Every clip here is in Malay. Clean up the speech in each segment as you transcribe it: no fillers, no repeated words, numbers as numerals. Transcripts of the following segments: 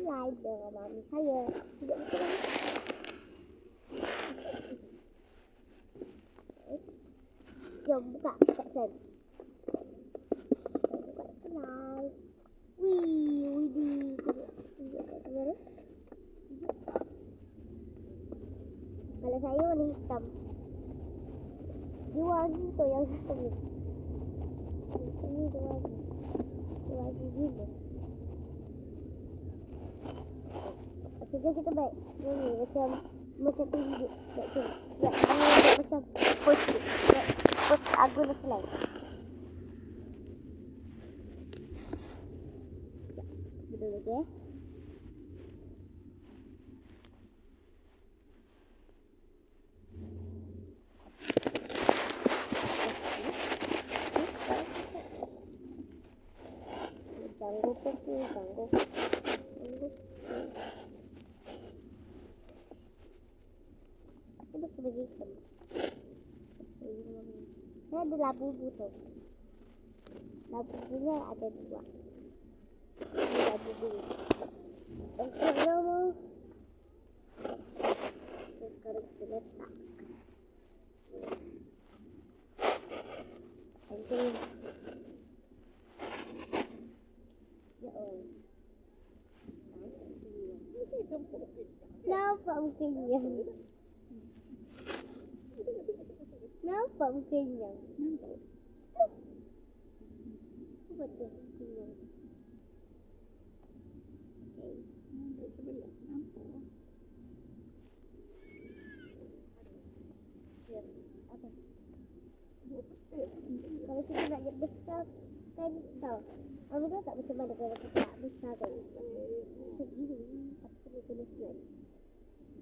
live dengan mami saya. Tidak betul kan? Jom buka kat sana. Buka slide. Widih. Tunjuk kat kamera. Kalau saya warna hitam. Dia wangi tu yang hitam ni. Ini dia wangi. Dia wangi gila. Okey, jom kita baik. Ni macam tunjuk. Baik tu. Baik macam post. Post agun slide. Betul okey. Sanggup ke? Sanggup. Sebab bagi hitam. Saya ada labu-labu tu. Labu-labunya ada 2. Ini labu-labu. Okey, nama. Sekarang kita letak. Okey. Nampak mukanya. Nampak mukanya. Apa tu mukanya? Okey. Sebelah nampak. Ya, apa? Kalau kita nak dia besar kan tau. Mami tahu tak macam mana kalau kita nak besar kan? Segini. Apa dia kena slide?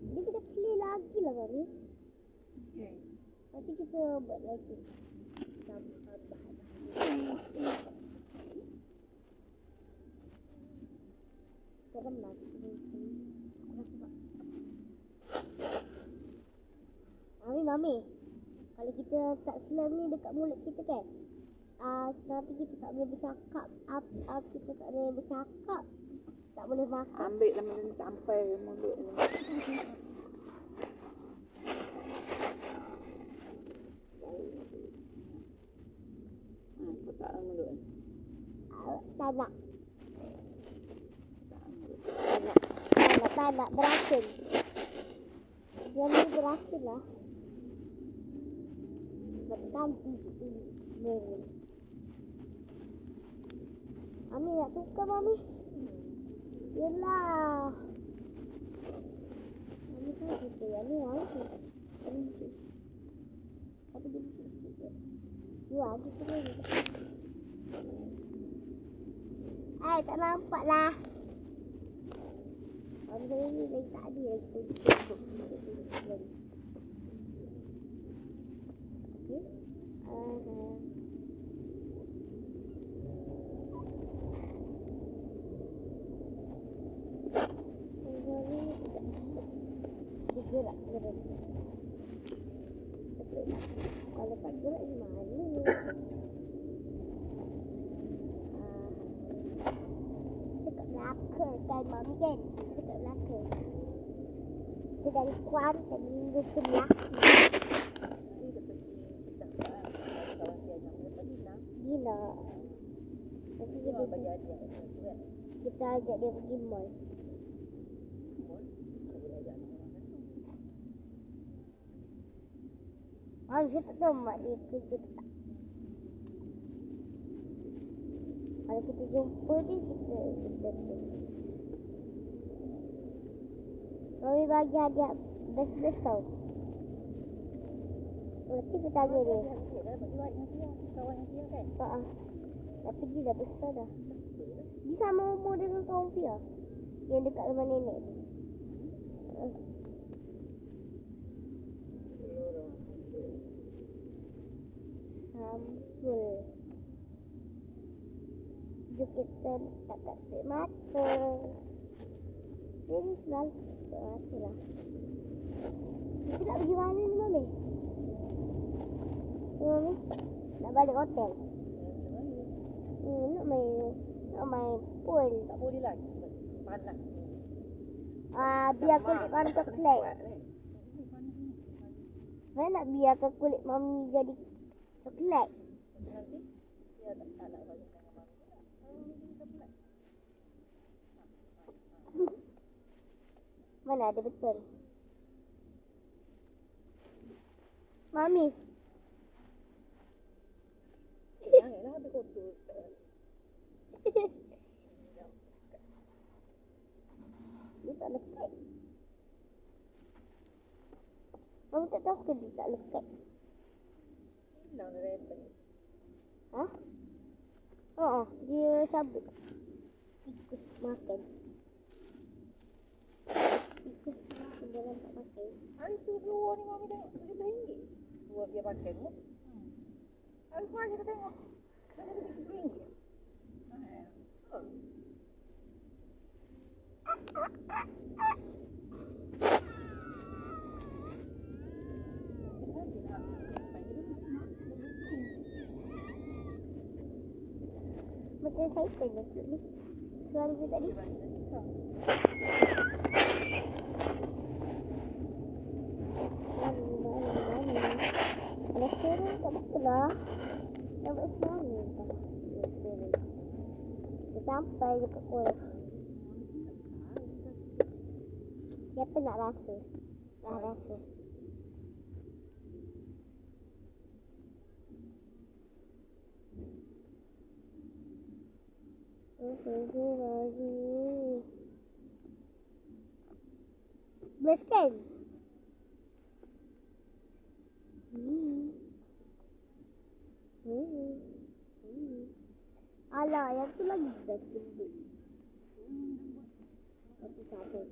Dia kena clear lagi lah Mami. Okay. Nanti kita buat lagi. Tambah bahan-bahan. Sekarang nak kita sini. Mami. Kalau kita tak slam ni dekat mulut kita kan? Nanti kita tak boleh bercakap. Kita tak boleh bercakap. Tak boleh makan. Ambil lah macam sampai mulut ni. Kotak mulut ni. Tak nak. Beracun. Dia ni beracun lah. Berkanti. Mami nak tukar Mami. Yelah. Mami tahu kita yang ni wangi. Tapi dia bisik sikit. Ya, kita ni. Tak nampak lah. Mami saya ni lagi tak ada lagi tunjuk. Okey. Gerak. Kalau tak gerak di mana? Dekat belakang kan Mami kan? Dekat belakang. Kita dari Kuan dan minggu sebelah. Gila. Nanti kita ajak dia pergi mall. Saya tak tahu mak dia kerja tak. Kalau kita jumpa dia, kita tu. Mami bagi hadiah best tau. Nanti kita tanya dia. Kawan dia kan? Tapi dia dah besar dah. Dia sama umur dengan kawan Fia. Yang dekat rumah nenek tu. Samsul. Jom kita letak kat spek mata. Ini selalu spek mata lah. Kita nak pergi mana ni Mami? Mami? Nak balik hotel? Nak main pool. Tak boleh lah. Panas. Biar kulit mami coklat. Saya nak biarkan kulit mami jadi coklat. Nanti dia tak nak bagi dengan mami. Mana ada betul. Mami. Janganlah ada kotor. Dia tak lekat. Mami tak tahu ke dia tak lekat. Hilang repot. Ha? Dia cabut. Tikus makan. Tikus dalam tak makan. Hari tu seluar ni mami tengok RM17. Seluar dia pakai tu. Hari tu kita tengok. Ada RM17. Macam cycle lah tu ni. Suara saya tadi. Mami. Kalau sekarang tak betul lah. Tak buat semangat tak. Kita sampai dekat kolam. Siapa nak rasa? Dah rasa. Best kan? Alah, yang tu lagi best gendut. Roti cabut.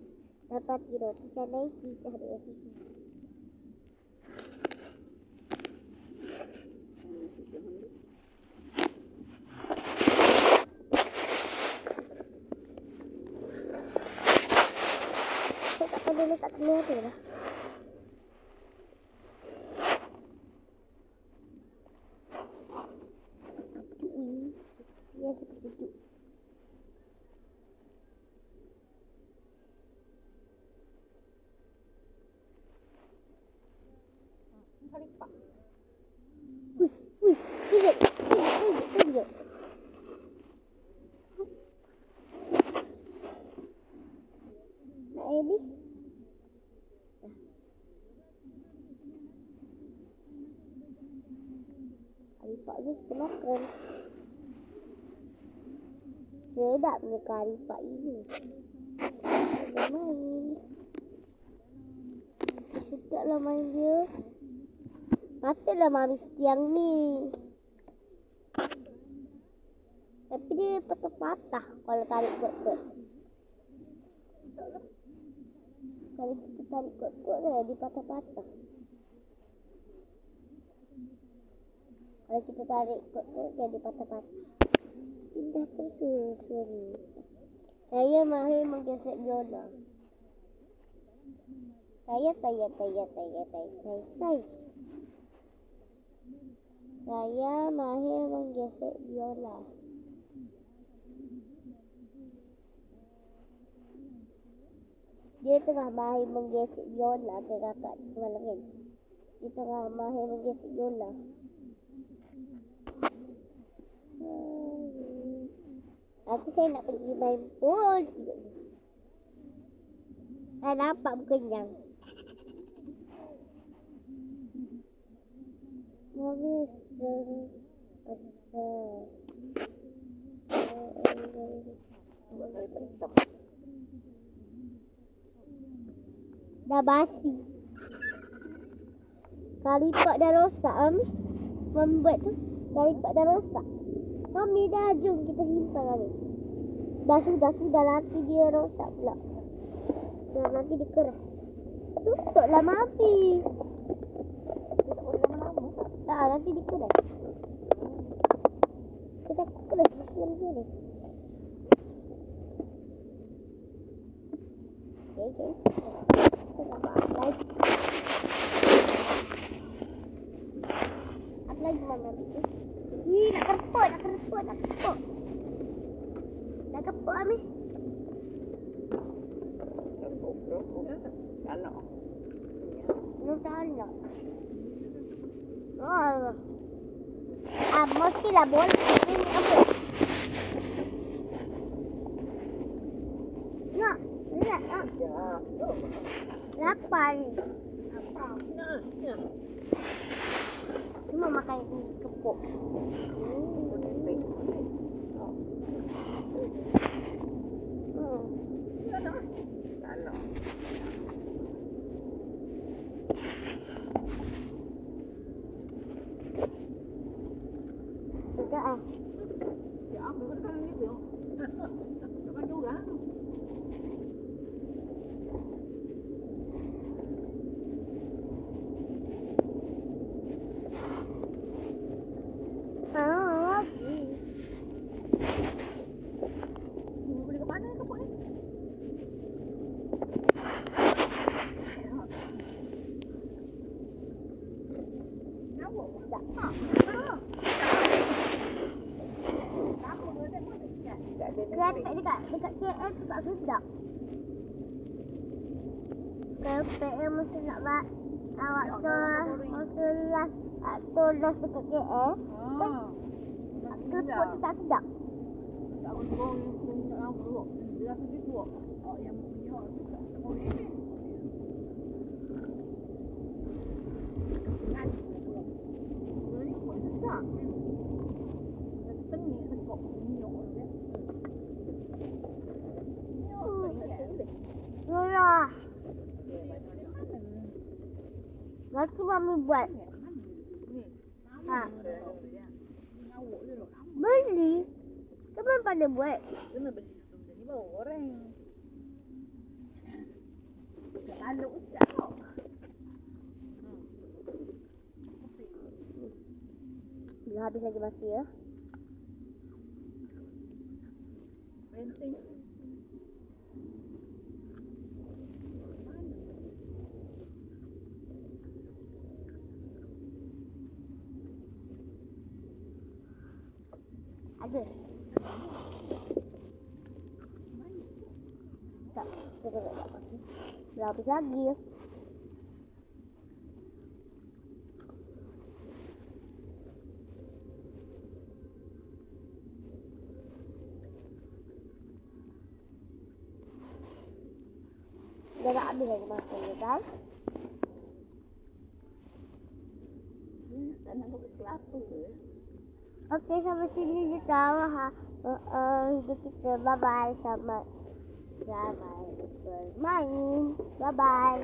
Dapat roti canai pecah dia susu. Saya tak keluar tu lah. Sejuk ni. Dia suka sejuk. Halipak. Tunjuk. Nak ini? Halipak ni kita makan. Sedapnya halipak ini. Dia main. Sedaplah main dia. Patutlah mami setiang ni. Tapi dia patah-patah kalau tarik kuat-kuat. Kalau kita tarik kuat-kuat kan dia patah-patah. Kalau kita tarik kuat-kuat kan dia patah-patah. Indah tersusun. Saya mahir menggesek biola. Saya. Saya mahir menggesek biola. Dia tengah mahir menggesek biola ke kakak semalam kan. Dia tengah mahir menggesek biola. Nanti saya nak pergi main pool. Nampak kenyang. Mami dah basi. Halipak dah rosak, Mami. Mami buat tu. Halipak dah rosak. Mami dah, jom kita simpan, Mami. Sudah nanti dia rosak pula. Dah nanti dia keras. Tutuplah, Mami. Tak, nanti dia keras. Kita keras dalam sini. Okay, guys. Kita nak buat apa lagi? Apa lagi Mami ambil tu? Nak keput. Nak keput, Mami. Ano? Yung talo. Oh. Mesti lah boleh. Ini apa? Nak. Nak. Lapar ni. Semua makan kepok. Ano? Tidak ah. Ya, ambil kan gitu. Coba juga. Lagi. Mau beli ke mana kepok ni? Nyawa tak? Kerepek dekat KL tu tak sedap. Kerepek yang mesti nak buat waktu last dekat KL kan kerepek tu tak sedap. Tak boleh yang nak lama tu. Dia rasa gitu. Oh, yang punya tu tak boleh. Kan? Ini pun sedap. Setengah sekop minyak dia. Murah. Nanti mami buat. Ha. Beli. Kapan pandai buat? Kena beli sebelum jadi bawa goreng. Lalu sedap. Dah habis lagi masa ya. Penting. Ada. Tak, kita tak dapat. Dah habis lagi ya. Dah tak habis lagi makannya kan? Dan aku kelapa. Okey, sampai sini je tahu video kita. Bye-bye. Selamat bermain. Bye-bye.